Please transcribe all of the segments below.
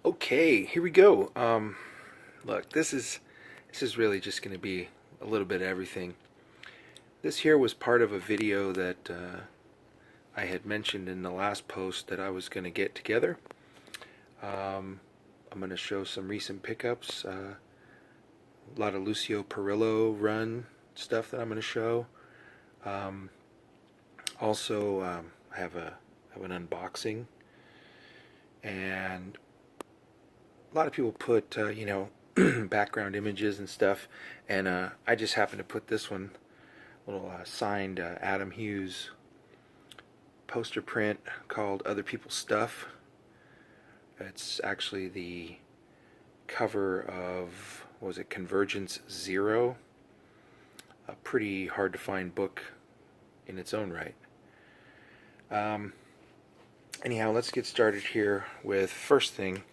Okay, here we go. Look, this is really just going to be a little bit of everything. This here was part of a video that I had mentioned in the last post that I was going to get together. I'm going to show some recent pickups, a lot of Lucio Parrillo run stuff that I'm going to show. Also, I have an unboxing, and a lot of people put background images and stuff, and I just happened to put this one, little signed A.Hughes poster print called Other People's Stuff. It's actually the cover of, what was it, Convergence Zero, a pretty hard to find book in its own right. Anyhow, let's get started here with first thing.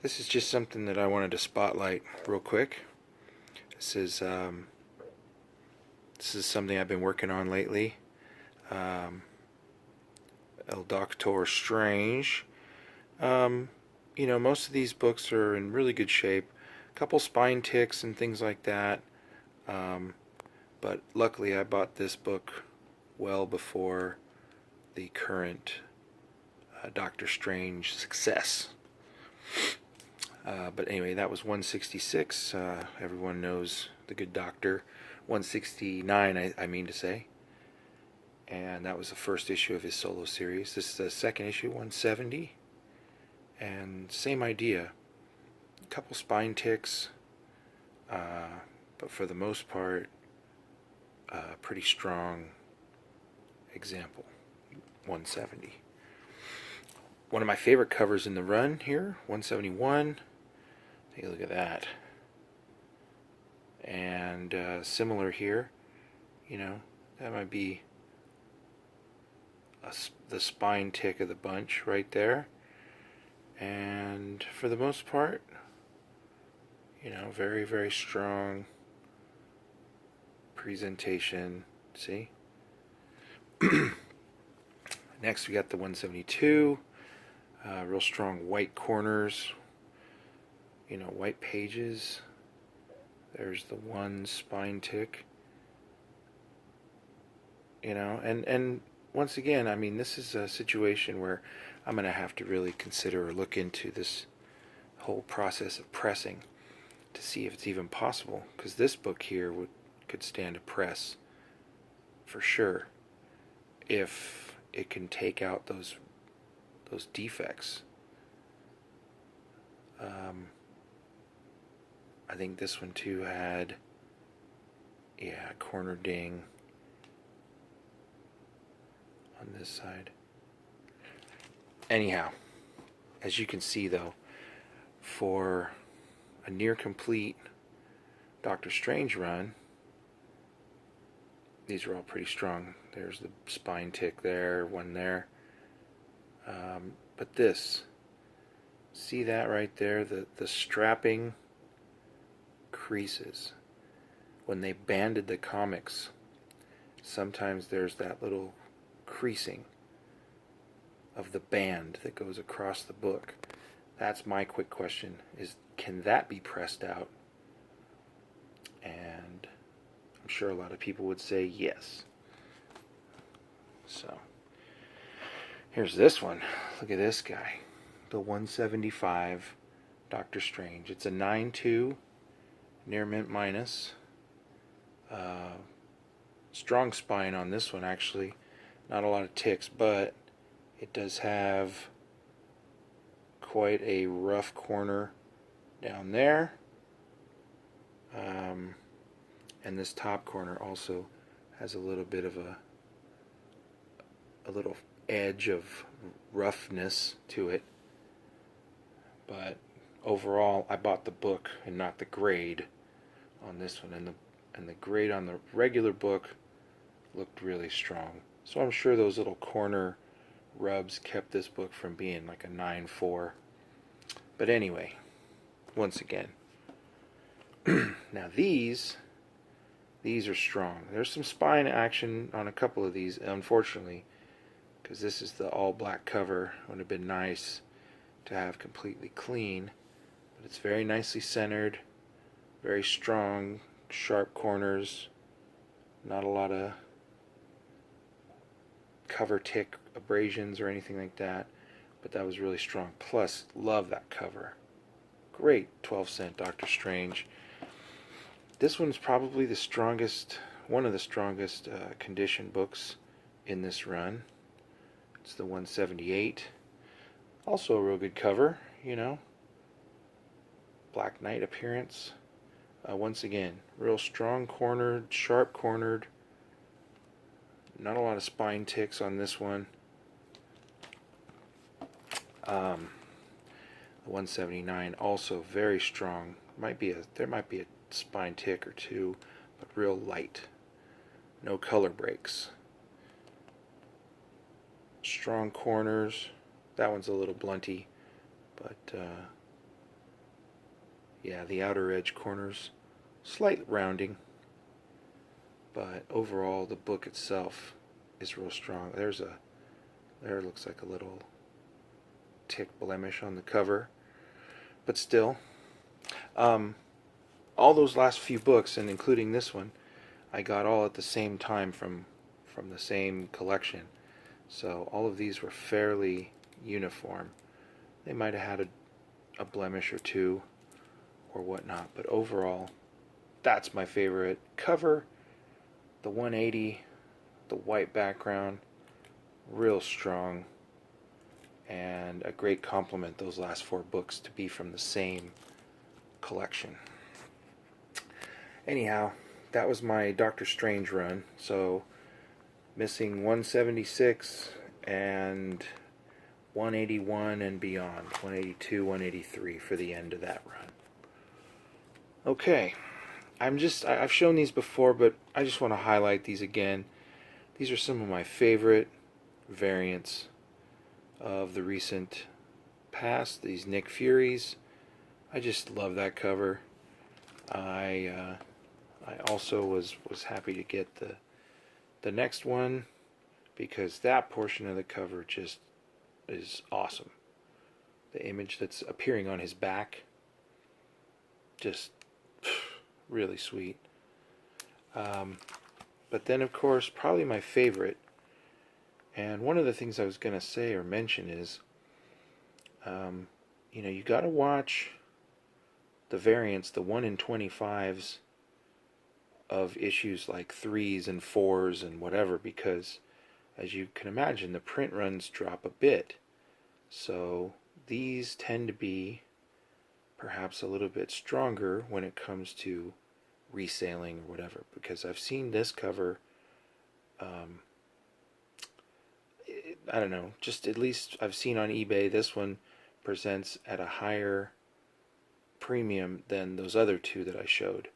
This is just something that I wanted to spotlight real quick. This is something I've been working on lately. El Doctor Strange. Most of these books are in really good shape. A couple spine ticks and things like that. But luckily I bought this book well before the current Doctor Strange success. But anyway, that was 166. Everyone knows the good doctor. 169, I mean to say. And that was the first issue of his solo series. This is the second issue, 170. And same idea. A couple spine ticks. But for the most part, pretty strong example. 170. One of my favorite covers in the run here, 171. Take a look at that. And similar here, that might be the spine tick of the bunch right there. And for the most part, very, very strong presentation. See? Next we got the 172. Real strong white corners, white pages. There's the one spine tick, and once again, I mean, this is a situation where I'm going to have to really consider or look into this whole process of pressing to see if it's even possible, because this book here could stand a press for sure if it can take out those defects. I think this one too had, corner ding on this side. Anyhow, as you can see though, for a near complete Doctor Strange run, these are all pretty strong. There's the spine tick there, one there. But this, see that right there? The strapping creases. When they banded the comics, sometimes there's that little creasing of the band that goes across the book. That's my quick question, is can that be pressed out? And I'm sure a lot of people would say yes. So here's this one. Look at this guy. The 175 Doctor Strange. It's a 9.2 near mint minus. Strong spine on this one actually. Not a lot of ticks, but it does have quite a rough corner down there. And this top corner also has a little bit of a little edge of roughness to it. But overall, I bought the book and not the grade on this one, and the grade on the regular book looked really strong. So I'm sure those little corner rubs kept this book from being like a 9.4. But anyway, once again, now these are strong. There's some spine action on a couple of these, unfortunately, because this is the all black cover. It would have been nice to have completely clean, but it's very nicely centered, very strong, sharp corners, not a lot of cover tick abrasions or anything like that, but that was really strong. Plus, love that cover. Great 12-cent Doctor Strange. This one's probably the strongest, one of the strongest condition books in this run. It's the 178. Also a real good cover, you know. Black Knight appearance. Once again, real strong cornered, sharp cornered. Not a lot of spine ticks on this one. The 179 also very strong. There might be a spine tick or two, but real light. No color breaks. Strong corners. That one's a little blunty, but yeah, the outer edge corners, slight rounding, but overall the book itself is real strong. There looks like a little tick blemish on the cover, but still, all those last few books, and including this one, I got all at the same time from the same collection. So all of these were fairly uniform. They might have had a blemish or two or whatnot, but overall, that's my favorite cover. The 180, the white background, real strong, and a great compliment, those last four books, to be from the same collection. Anyhow, that was my Doctor Strange run. So missing 176 and 181 and beyond, 182, 183 for the end of that run. Okay, I've shown these before, but I just want to highlight these again. These are some of my favorite variants of the recent past, these Nick Furies. I just love that cover. I also was happy to get the next one, because that portion of the cover just is awesome. The image that's appearing on his back, just really sweet. But then, of course, probably my favorite, and one of the things I was going to say or mention is, you got to watch the variants, the 1 in 25s of issues like 3s and 4s and whatever, because as you can imagine, the print runs drop a bit. So these tend to be perhaps a little bit stronger when it comes to reselling or whatever, because I've seen this cover, I don't know, just at least I've seen on eBay, this one presents at a higher premium than those other two that I showed.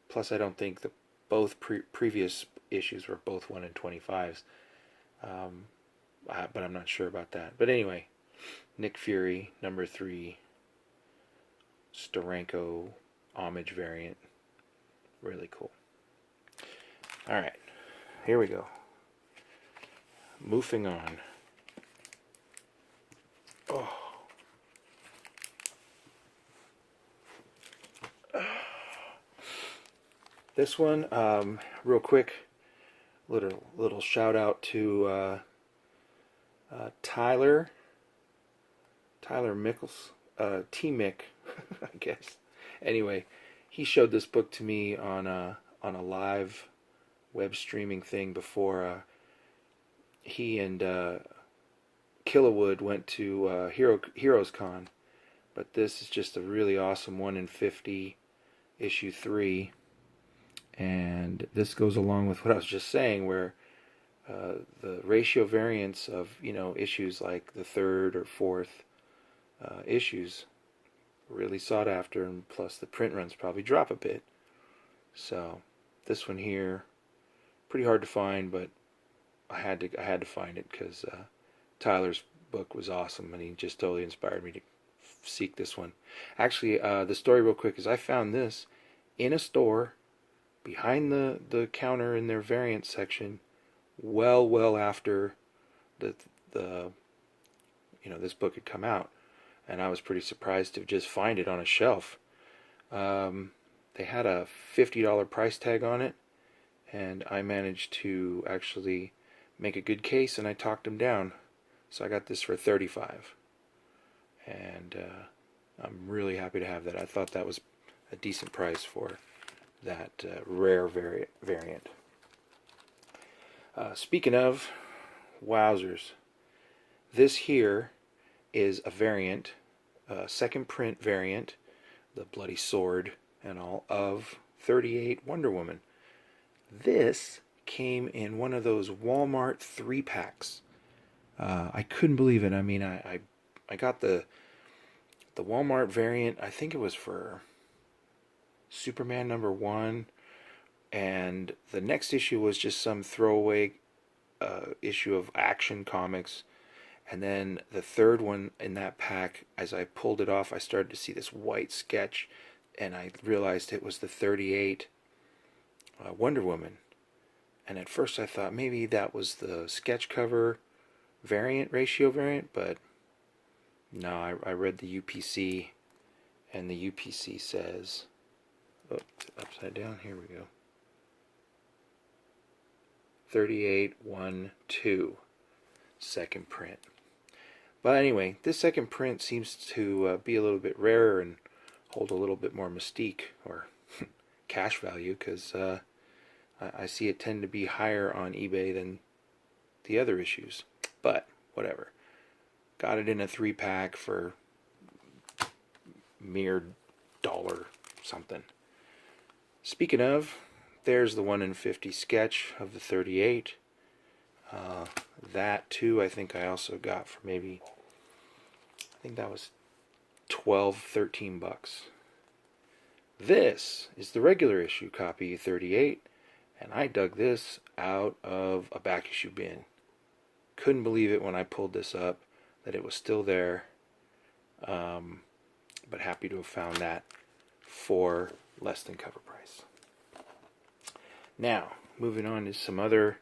Plus, I don't think that both previous issues were both 1 in 25s, but I'm not sure about that. But anyway, Nick Fury, number 3, Steranko homage variant. Really cool. Alright, here we go. Moving on. Oh. This one, real quick, little shout out to Tyler Mickles, T-Mick, I guess. Anyway, he showed this book to me on a live web streaming thing before he and Killawood went to Heroes Con. But this is just a really awesome 1 in 50, issue 3. And this goes along with what I was just saying, where the ratio variance of issues like the 3rd or 4th issues really sought after, and plus the print runs probably drop a bit. So this one here, pretty hard to find, but I had to find it because Tyler's book was awesome, and he just totally inspired me to seek this one. Actually, the story real quick is I found this in a store behind the counter in their variant section, well after the this book had come out, and I was pretty surprised to just find it on a shelf. They had a $50 price tag on it, and I managed to actually make a good case, and I talked them down. So I got this for $35, and I'm really happy to have that. I thought that was a decent price for that rare variant. Speaking of, wowzers, this here is a variant, second print variant, the bloody sword and all, of 38 Wonder Woman. This came in one of those Walmart 3-packs. I couldn't believe it. I mean, I got the Walmart variant. I think it was for Superman #1, and the next issue was just some throwaway issue of Action Comics. And then the third one in that pack, as I pulled it off, I started to see this white sketch, and I realized it was the 38 Wonder Woman. And at first I thought maybe that was the sketch cover ratio variant, but no, I read the UPC, and the UPC says, oh, upside down, here we go, 3812 second print. But anyway, this second print seems to be a little bit rarer and hold a little bit more mystique or cash value, because I see it tend to be higher on eBay than the other issues. But whatever. Got it in a 3-pack for mere $1 something. Speaking of, there's the 1 in 50 sketch of the 38. That too, I think I also got for maybe, I think that was 12, 13 bucks. This is the regular issue copy 38, and I dug this out of a back issue bin. Couldn't believe it when I pulled this up that it was still there, but happy to have found that for less than cover price. Now, moving on to some other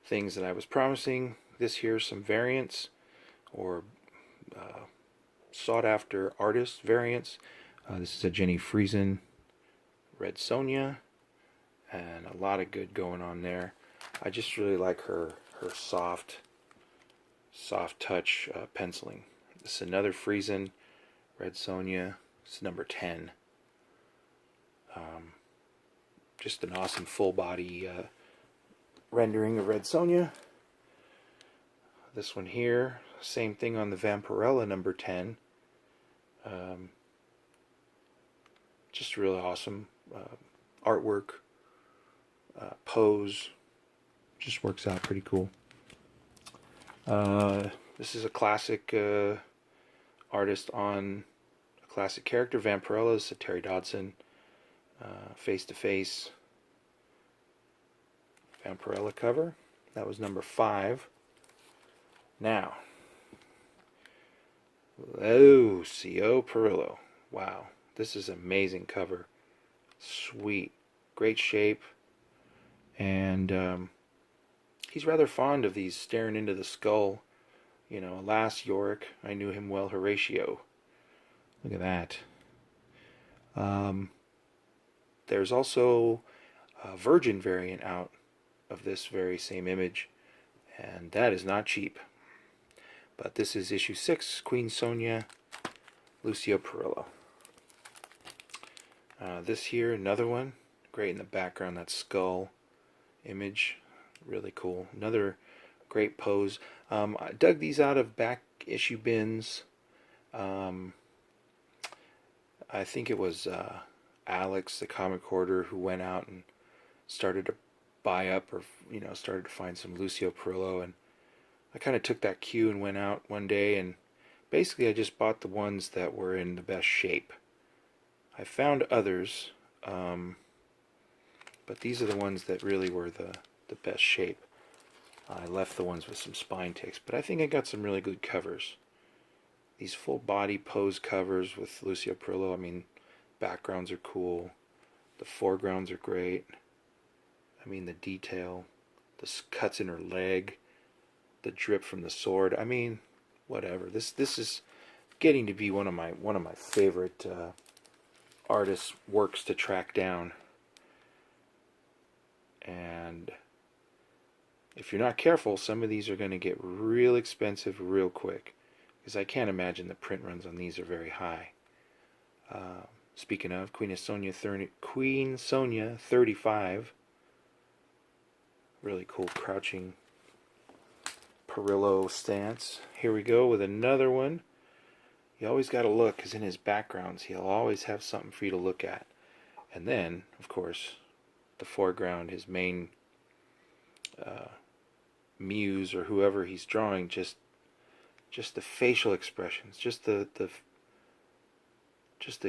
things that I was promising. This here's some variants, or sought after artist variants. This is a J.Frison Red Sonja, and a lot of good going on there. I just really like her soft touch penciling. This is another Frison Red Sonja. It's number 10. Just an awesome full body rendering of Red Sonja. This one here, same thing on the Vampirella number 10. Just really awesome artwork, pose, just works out pretty cool. This is a classic artist on a classic character, Vampirella. It's a Terry Dodson face to face Vampirella cover. That was number 5. Now, Lucio Parrillo. Wow, this is an amazing cover. Sweet, great shape, and he's rather fond of these staring into the skull. Alas, Yorick, I knew him well, Horatio. Look at that. There's also a Virgin variant out of this very same image, and that is not cheap. But this is issue 6, Queen Sonja, Lucio Parrillo. This here, another one, great in the background, that skull image, really cool. Another great pose. I dug these out of back issue bins. I think it was Alex, the comic hoarder, who went out and started to buy up, or started to find some Lucio Parrillo, and I kind of took that cue and went out one day, and basically I just bought the ones that were in the best shape. I found others, but these are the ones that really were the best shape. I left the ones with some spine ticks, but I think I got some really good covers. These full body pose covers with Lucio Parrillo, I mean, backgrounds are cool, the foregrounds are great. I mean, the detail, the cuts in her leg, the drip from the sword. I mean, whatever. This is getting to be one of my favorite artists' works to track down. And if you're not careful, some of these are going to get real expensive real quick, because I can't imagine the print runs on these are very high. Speaking of, Queen Sonja 35, really cool crouching Parrillo stance. Here we go with another one. You always got to look, because in his backgrounds he'll always have something for you to look at. And then, of course, the foreground, his main muse or whoever he's drawing, just the facial expressions, just the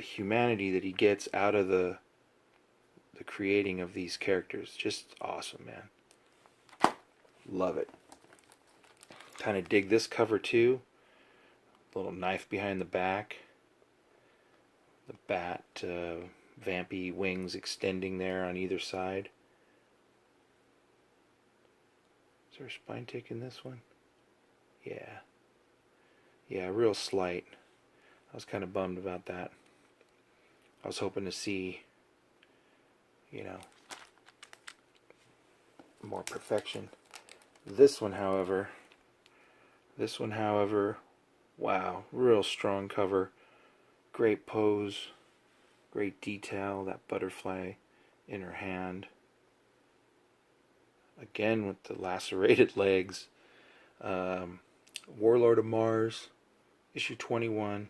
humanity that he gets out of the creating of these characters. Just awesome, man. Love it. Kind of dig this cover too. Little knife behind the back. The bat vampy wings extending there on either side. Is there a spine tick in this one? Yeah. Yeah, real slight. I was kind of bummed about that. I was hoping to see, you know, more perfection. This one, however, wow, real strong cover. Great pose, great detail, that butterfly in her hand. Again with the lacerated legs. Warlord of Mars, issue 21.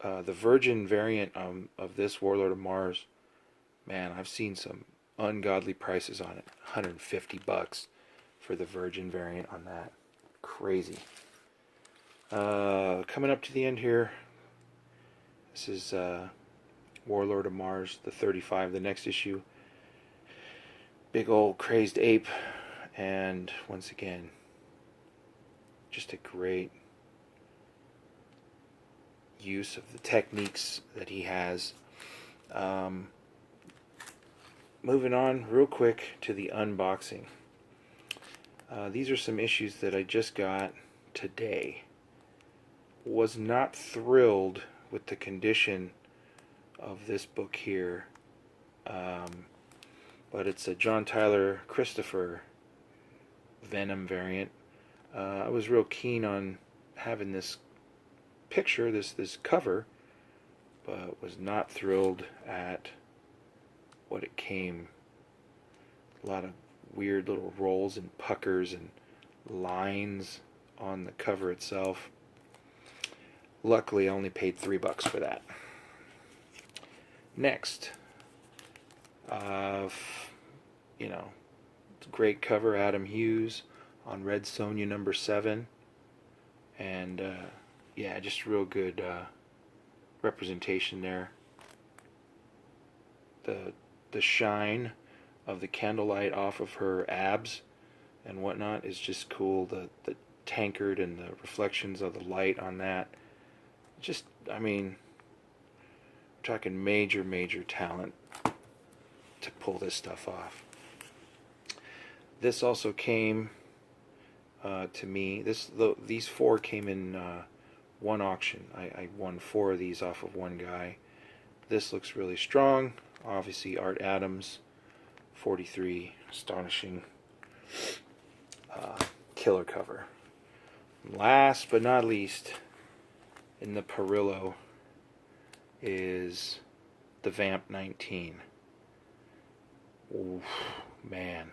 The Virgin variant of this Warlord of Mars, man, I've seen some ungodly prices on it. $150 for the Virgin variant on that. Crazy. Coming up to the end here. This is Warlord of Mars, the 35, the next issue. Big old crazed ape, and once again, just a great use of the techniques that he has. Moving on real quick to the unboxing. These are some issues that I just got today. Was not thrilled with the condition of this book here, but it's a John Tyler Christopher Venom variant. I was real keen on having this picture, this cover, but was not thrilled at what it came. A lot of weird little rolls and puckers and lines on the cover itself. Luckily, I only paid $3 for that. Next, you know, great cover, Adam Hughes on Red Sonja number 7, and yeah, just real good representation there. The shine of the candlelight off of her abs and whatnot is just cool. The tankard and the reflections of the light on that. Just, I mean, we're talking major talent to pull this stuff off. This also came to me. These 4 came in one auction. I won 4 of these off of one guy. This looks really strong. Obviously, Art Adams, 43, astonishing killer cover. Last but not least, in the Parrillo is the Vamp 19. Oof, man.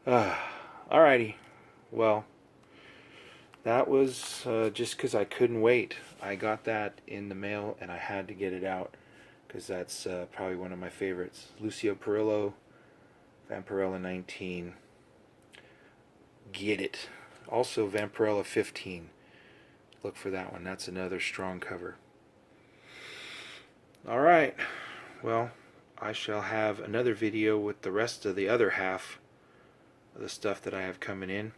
Alrighty. Well, that was just because I couldn't wait. I got that in the mail and I had to get it out because that's probably one of my favorites. Lucio Parrillo, Vampirella 19. Get it. Also Vampirella 15. Look for that one. That's another strong cover. Alright. Well, I shall have another video with the rest of the other half of the stuff that I have coming in.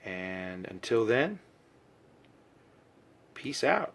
And until then, peace out.